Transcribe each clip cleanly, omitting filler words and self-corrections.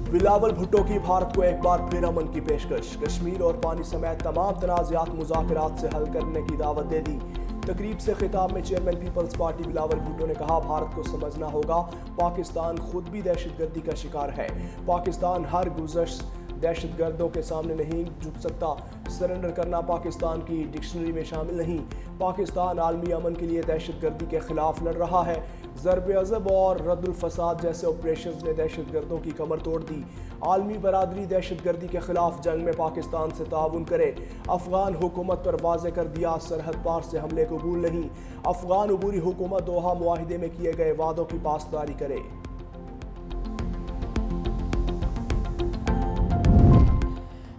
بلاول بھٹو کی بھارت کو ایک بار پھر امن کی پیشکش، کشمیر اور پانی سمیت تمام تنازعات مذاکرات سے حل کرنے کی دعوت دے دی۔ تقریب سے خطاب میں چیئرمین پیپلز پارٹی بلاول بھٹو نے کہا، بھارت کو سمجھنا ہوگا پاکستان خود بھی دہشت گردی کا شکار ہے۔ پاکستان ہر گزشت دہشت گردوں کے سامنے نہیں جھک سکتا۔ سرنڈر کرنا پاکستان کی ڈکشنری میں شامل نہیں۔ پاکستان عالمی امن کے لیے دہشت گردی کے خلاف لڑ رہا ہے۔ ضرب عضب اور رد الفساد جیسے آپریشنز نے دہشت گردوں کی کمر توڑ دی۔ عالمی برادری دہشت گردی کے خلاف جنگ میں پاکستان سے تعاون کرے۔ افغان حکومت پر واضح کر دیا، سرحد پار سے حملے قبول نہیں۔ افغان عبوری حکومت دوحہ معاہدے میں کیے گئے وعدوں کی پاسداری کرے۔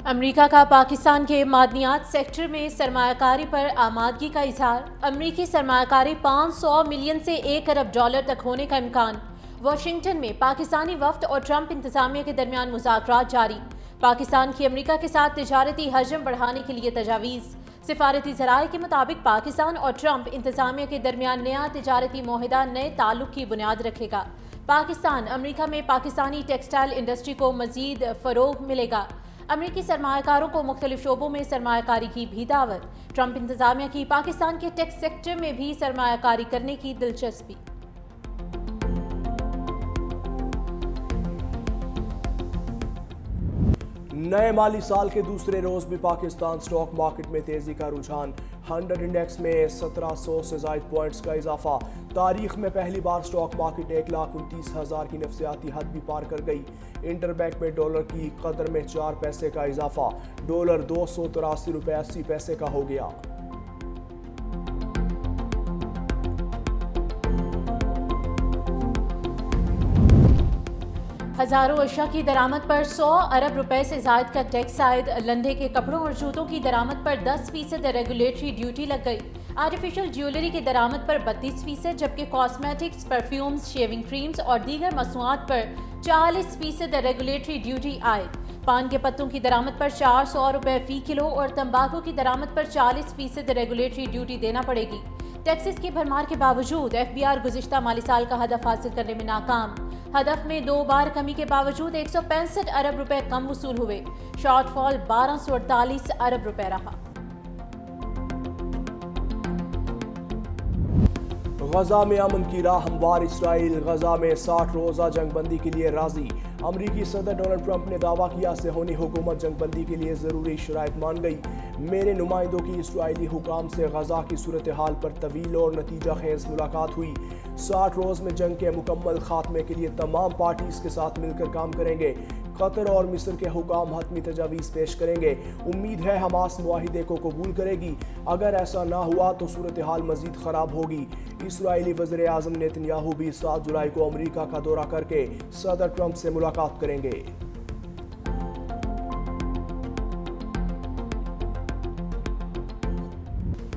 امریکہ کا پاکستان کے معدنیات سیکٹر میں سرمایہ کاری پر آمادگی کا اظہار۔ امریکی سرمایہ کاری 500 ملین سے $1 ارب تک ہونے کا امکان۔ واشنگٹن میں پاکستانی وفد اور ٹرمپ انتظامیہ کے درمیان مذاکرات جاری۔ پاکستان کی امریکہ کے ساتھ تجارتی حجم بڑھانے کے لیے تجاویز۔ سفارتی ذرائع کے مطابق پاکستان اور ٹرمپ انتظامیہ کے درمیان نیا تجارتی معاہدہ نئے تعلق کی بنیاد رکھے گا۔ پاکستان امریکہ میں پاکستانی ٹیکسٹائل انڈسٹری کو مزید فروغ ملے گا۔ امریکی سرمایہ کاروں کو مختلف شعبوں میں سرمایہ کاری کی بھی دعوت۔ ٹرمپ انتظامیہ کی پاکستان کے ٹیک سیکٹر میں بھی سرمایہ کاری کرنے کی دلچسپی۔ نئے مالی سال کے دوسرے روز بھی پاکستان سٹاک مارکیٹ میں تیزی کا رجحان۔ 100 انڈیکس میں 1700 سے زائد پوائنٹس کا اضافہ۔ تاریخ میں پہلی بار سٹاک مارکیٹ 1,29,000 کی نفسیاتی حد بھی پار کر گئی۔ انٹر بینک میں ڈالر کی قدر میں 4 پیسے کا اضافہ، ڈالر 283 روپے 80 پیسے کا ہو گیا۔ ہزاروں اشیاء کی درآمد پر 100 ارب روپے سے زائد کا ٹیکس عائد۔ لندھے کے کپڑوں اور جوتوں کی درآمد پر 10% ریگولیٹری ڈیوٹی لگ گئی۔ آرٹیفیشل جیولری کی درآمد پر 32%، جبکہ کاسمیٹکس، پرفیومز، شیونگ کریمز اور دیگر مصنوعات پر 40% ریگولیٹری ڈیوٹی عائد۔ پان کے پتوں کی درآمد پر 400 روپے فی کلو اور تمباکو کی درآمد پر 40% ریگولیٹری ڈیوٹی دینا پڑے گی۔ ٹیکسز کی بھرمار کے باوجود FBR گزشتہ مالی سال کا ہدف حاصل کرنے میں ناکام۔ ہدف میں 2 بار کمی کے باوجود 165 ارب روپے کم وصول ہوئے۔ شارٹ فال 1248 ارب روپے رہا۔ غزہ میں امن کی راہ ہموار، اسرائیل غزہ میں 60 روزہ جنگ بندی کے لیے راضی۔ امریکی صدر ڈونلڈ ٹرمپ نے دعویٰ کیا، صہیونی حکومت جنگ بندی کے لیے ضروری شرائط مان گئی۔ میرے نمائندوں کی اسرائیلی حکام سے غزہ کی صورتحال پر طویل اور نتیجہ خیز ملاقات ہوئی۔ 60 روز میں جنگ کے مکمل خاتمے کے لیے تمام پارٹیز کے ساتھ مل کر کام کریں گے۔ قطر اور مصر کے حکام حتمی تجاویز پیش کریں گے۔ امید ہے حماس معاہدے کو قبول کرے گی۔ اگر ایسا نہ ہوا تو صورتحال مزید خراب ہوگی۔ اسرائیلی وزیر اعظم نیتن یاہو بھی 7 جولائی کو امریکہ کا دورہ کر کے صدر ٹرمپ سے ملاقات کریں گے۔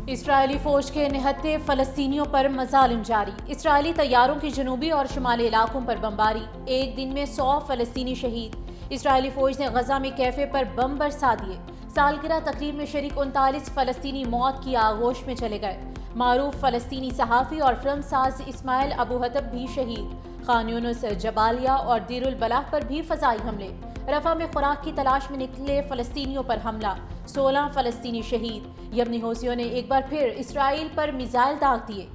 اسرائیلی فوج کے نہتے فلسطینیوں پر مظالم جاری۔ اسرائیلی طیاروں کی جنوبی اور شمالی علاقوں پر بمباری۔ ایک دن میں 100 فلسطینی شہید۔ اسرائیلی فوج نے غزہ میں کیفے پر بم برسا دیے۔ سالگرہ تقریب میں شریک 39 فلسطینی موت کی آغوش میں چلے گئے۔ معروف فلسطینی صحافی اور فلم ساز اسماعیل ابو حطب بھی شہید۔ خان یونس، جبالیہ اور دیر البلاح پر بھی فضائی حملے۔ رفح میں خوراک کی تلاش میں نکلے فلسطینیوں پر حملہ، 16 فلسطینی شہید۔ یمنی حوثیوں نے ایک بار پھر اسرائیل پر میزائل داغ دیے۔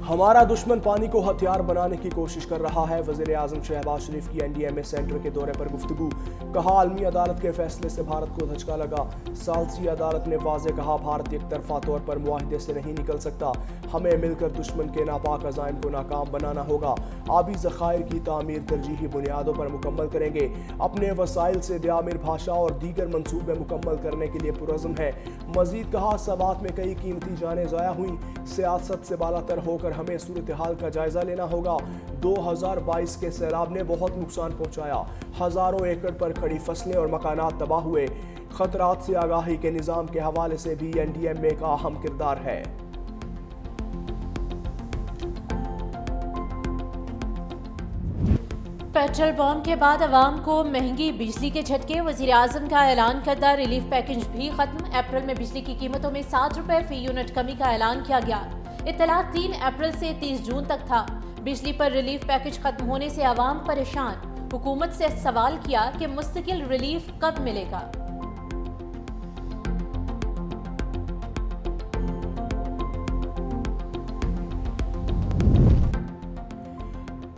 ہمارا دشمن پانی کو ہتھیار بنانے کی کوشش کر رہا ہے، وزیر اعظم شہباز شریف کی NDMA سینٹر کے دورے پر گفتگو۔ کہا، عالمی عدالت کے فیصلے سے بھارت کو دھچکا لگا۔ ثالثی عدالت نے واضح کہا، بھارت یک طرفہ طور پر معاہدے سے نہیں نکل سکتا۔ ہمیں مل کر دشمن کے ناپاک عزائم کو ناکام بنانا ہوگا۔ آبی ذخائر کی تعمیر ترجیحی بنیادوں پر مکمل کریں گے۔ اپنے وسائل سے دیامر بھاشا اور دیگر منصوبے مکمل کرنے کے لیے پرعزم ہے۔ مزید کہا، سوات میں کئی قیمتی جانیں ضائع ہوئیں۔ سیاست سے بالا تر ہو کر ہمیں صورتحال کا جائزہ لینا ہوگا۔ 2022 کے سیلاب نے بہت نقصان پہنچایا۔ ہزاروں ایکڑ پر کھڑی فصلیں اور مکانات تباہ ہوئے۔ خطرات سے آگاہی کے نظام کے حوالے سے بھی NDMA کا اہم کردار ہے۔ پیٹرول بم کے بعد عوام کو مہنگی بجلی کے جھٹکے۔ وزیر اعظم کا اعلان کردہ ریلیف پیکج بھی ختم۔ اپریل میں بجلی کی قیمتوں میں 7 روپے فی یونٹ کمی کا اعلان کیا گیا۔ اطلاع 3 اپریل سے 30 جون تک تھا۔ بجلی پر ریلیف پیکج ختم ہونے سے عوام پریشان۔ حکومت سے سوال کیا کہ مستقل ریلیف کب ملے گا۔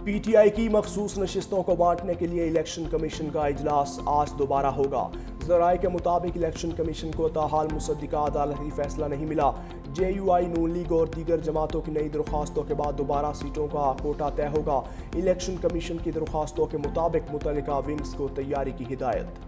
پی ٹی آئی کی مخصوص نشستوں کو بانٹنے کے لیے الیکشن کمیشن کا اجلاس آج دوبارہ ہوگا۔ ذرائع کے مطابق الیکشن کمیشن کو تاحال مصدقہ عدالتی فیصلہ نہیں ملا۔ جے یو آئی، نون لیگ اور دیگر جماعتوں کی نئی درخواستوں کے بعد دوبارہ سیٹوں کا کوٹا طے ہوگا۔ الیکشن کمیشن کی درخواستوں کے مطابق متعلقہ ونگز کو تیاری کی ہدایت۔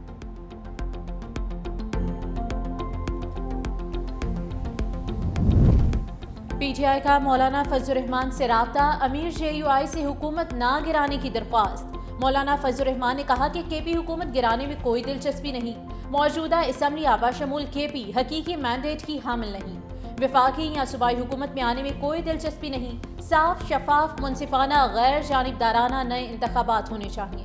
پی ٹی آئی کا مولانا فضل الرحمان سے رابطہ، امیر جے یو آئی سے حکومت نہ گرانے کی درخواست۔ مولانا فضل الرحمان نے کہا کہ کے پی حکومت گرانے میں کوئی دلچسپی نہیں۔ موجودہ اسمبلی بشمول کے پی حقیقی مینڈیٹ کی حامل نہیں۔ وفاقی یا صوبائی حکومت میں آنے میں کوئی دلچسپی نہیں۔ صاف، شفاف، منصفانہ، غیر جانبدارانہ نئے انتخابات ہونے چاہیے۔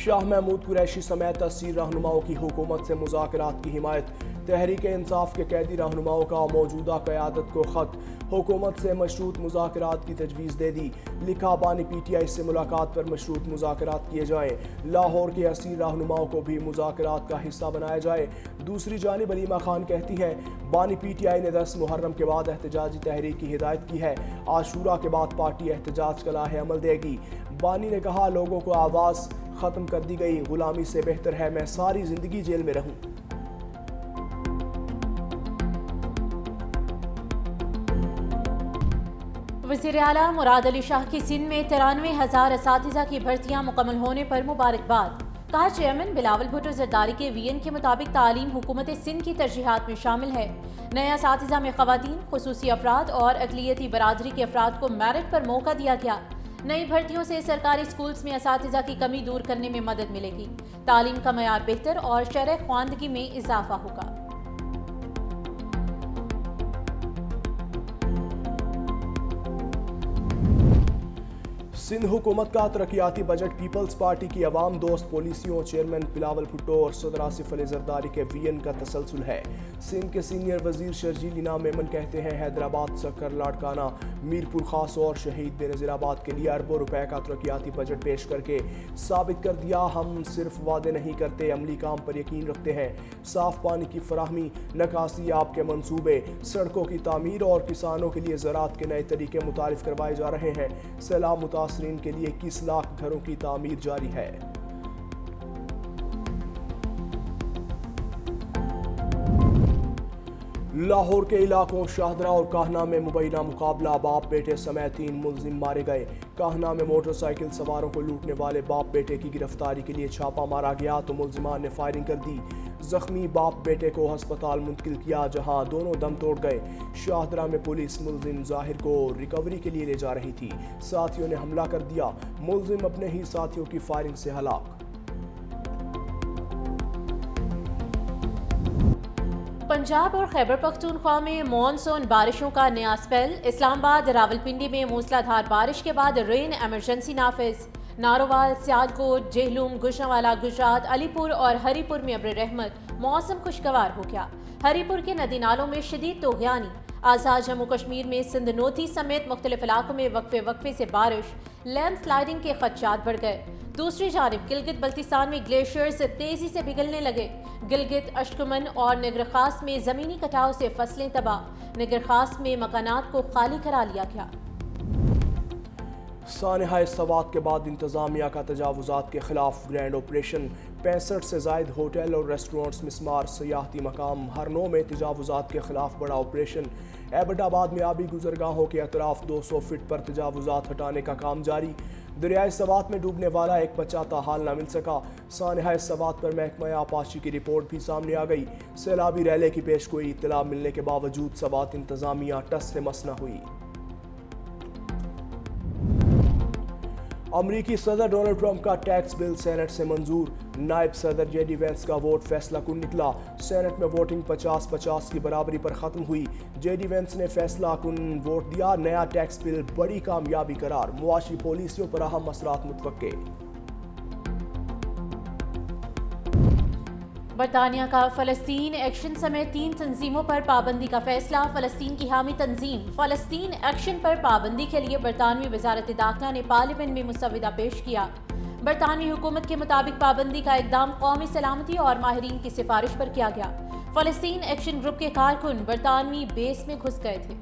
شاہ محمود قریشی سمیت 80 رہنماؤں کی حکومت سے مذاکرات کی حمایت۔ تحریک انصاف کے قیدی رہنماؤں کا موجودہ قیادت کو خط، حکومت سے مشروط مذاکرات کی تجویز دے دی۔ لکھا، بانی پی ٹی آئی سے ملاقات پر مشروط مذاکرات کیے جائیں، لاہور کے 80 رہنماؤں کو بھی مذاکرات کا حصہ بنایا جائے۔ دوسری جانب علیمہ خان کہتی ہیں، بانی پی ٹی آئی نے 10 محرم کے بعد احتجاجی تحریک کی ہدایت کی ہے، عاشورہ کے بعد پارٹی احتجاج کا لاہ عمل دے گی۔ بانی نے کہا، لوگوں کو آواز ختم کر دی گئی، غلامی سے بہتر ہے میں ساری زندگی جیل میں رہوں۔ وزیر اعلیٰ مراد علی شاہ کی سندھ میں 93,000 اساتذہ کی بھرتیاں مکمل ہونے پر مبارکباد۔ کہا، چیئرمین بلاول بھٹو زرداری کے وی این کے مطابق تعلیم حکومت سندھ کی ترجیحات میں شامل ہے۔ نئے اساتذہ میں خواتین، خصوصی افراد اور اقلیتی برادری کے افراد کو میرٹ پر موقع دیا گیا۔ نئی بھرتیوں سے سرکاری اسکولز میں اساتذہ کی کمی دور کرنے میں مدد ملے گی، تعلیم کا معیار بہتر اور شرح خواندگی میں اضافہ ہوگا۔ سندھ حکومت کا ترقیاتی بجٹ پیپلز پارٹی کی عوام دوست پالیسیوں، چیئرمین بلاول بھٹو اور صدر آصف علی زرداری کے وی این کا تسلسل ہے۔ سندھ کے سینئر وزیر شرجیل انعام میمن کہتے ہیں، حیدرآباد، سکر، لاڑکانہ، میرپور خاص اور شہید بے نظیر آباد کے لیے اربوں روپے کا ترقیاتی بجٹ پیش کر کے ثابت کر دیا، ہم صرف وعدے نہیں کرتے، عملی کام پر یقین رکھتے ہیں۔ صاف پانی کی فراہمی، نکاسی آب کے منصوبے، سڑکوں کی تعمیر اور کسانوں کے لیے زراعت کے نئے طریقے متعارف کروائے جا رہے ہیں۔ سیلاب متاثرین کے لیے 21 لاکھ گھروں کی تعمیر جاری ہے۔ لاہور کے علاقوں شاہدرہ اور کاہنہ میں مبینہ مقابلہ، باپ بیٹے سمیت 3 ملزم مارے گئے۔ کاہنہ میں موٹر سائیکل سواروں کو لوٹنے والے باپ بیٹے کی گرفتاری کے لیے چھاپا مارا گیا تو ملزمان نے فائرنگ کر دی۔ زخمی باپ بیٹے کو ہسپتال منتقل کیا جہاں دونوں دم توڑ گئے۔ شاہدرہ میں پولیس ملزم ظاہر کو ریکوری کے لیے لے جا رہی تھی، ساتھیوں نے حملہ کر دیا، ملزم اپنے ہی ساتھیوں کی فائرنگ سے ہلاک۔ پنجاب اور خیبر پختونخوا میں مانسون بارشوں کا نیا اسپیل، اسلام آباد، راولپنڈی میں موسلا دھار بارش کے بعد رین ایمرجنسی نافذ۔ ناروال، سیادکوٹ، جہلم، گوجرانوالہ، گجرات، علی پور اور ہری پور میں ابر رحمت، موسم خوشگوار ہو گیا۔ ہری پور کے ندی نالوں میں شدید طغیانی، آزاد جموں کشمیر میں سندھ نوتھی سمیت مختلف علاقوں میں وقفے سے بارش، لینڈ سلائیڈنگ کے خدشات بڑھ گئے۔ دوسری جانب گلگت بلتستان میں گلیشیئرز تیزی سے پگھلنے لگے۔ گلگت، اشکمن اور نگر خاص میں زمینی کٹاؤ سے فصلیں تباہ، نگر خاص میں مکانات کو خالی کرا لیا گیا۔ سانحہ سوات کے بعد انتظامیہ کا تجاوزات کے خلاف گرینڈ آپریشن، 65 سے زائد ہوٹل اور ریسٹورنٹس مسمار، سیاحتی مقام، ہر نوع میں تجاوزات کے خلاف بڑا آپریشن۔ ایبٹ آباد میں آبی گزرگاہوں کے اطراف 200 فٹ پر تجاوزات ہٹانے کا کام جاری۔ دریائے سوات میں ڈوبنے والا ایک بچہ تاحال نہ مل سکا۔ سانحہ سوات پر محکمہ آبپاشی کی رپورٹ بھی سامنے آ گئی۔ سیلابی ریلے کی پیش گوئی اطلاع ملنے کے باوجود سوات انتظامیہ ٹس سے مس نہ ہوئی۔ امریکی صدر ڈونلڈ ٹرمپ کا ٹیکس بل سینٹ سے منظور، نائب صدر جے ڈی وینس کا ووٹ فیصلہ کن نکلا۔ سینٹ میں ووٹنگ 50-50 کی برابری پر ختم ہوئی۔ جے ڈی وینس نے فیصلہ کن ووٹ دیا، نیا ٹیکس بل بڑی کامیابی قرار، معاشی پالیسیوں پر اہم اثرات متوقع۔ برطانیہ کا فلسطین ایکشن سمیت 3 تنظیموں پر پابندی کا فیصلہ۔ فلسطین کی حامی تنظیم فلسطین ایکشن پر پابندی کے لیے برطانوی وزارت داخلہ نے پارلیمنٹ میں مسودہ پیش کیا۔ برطانوی حکومت کے مطابق پابندی کا اقدام قومی سلامتی اور ماہرین کی سفارش پر کیا گیا۔ فلسطین ایکشن گروپ کے کارکن برطانوی بیس میں گھس گئے تھے۔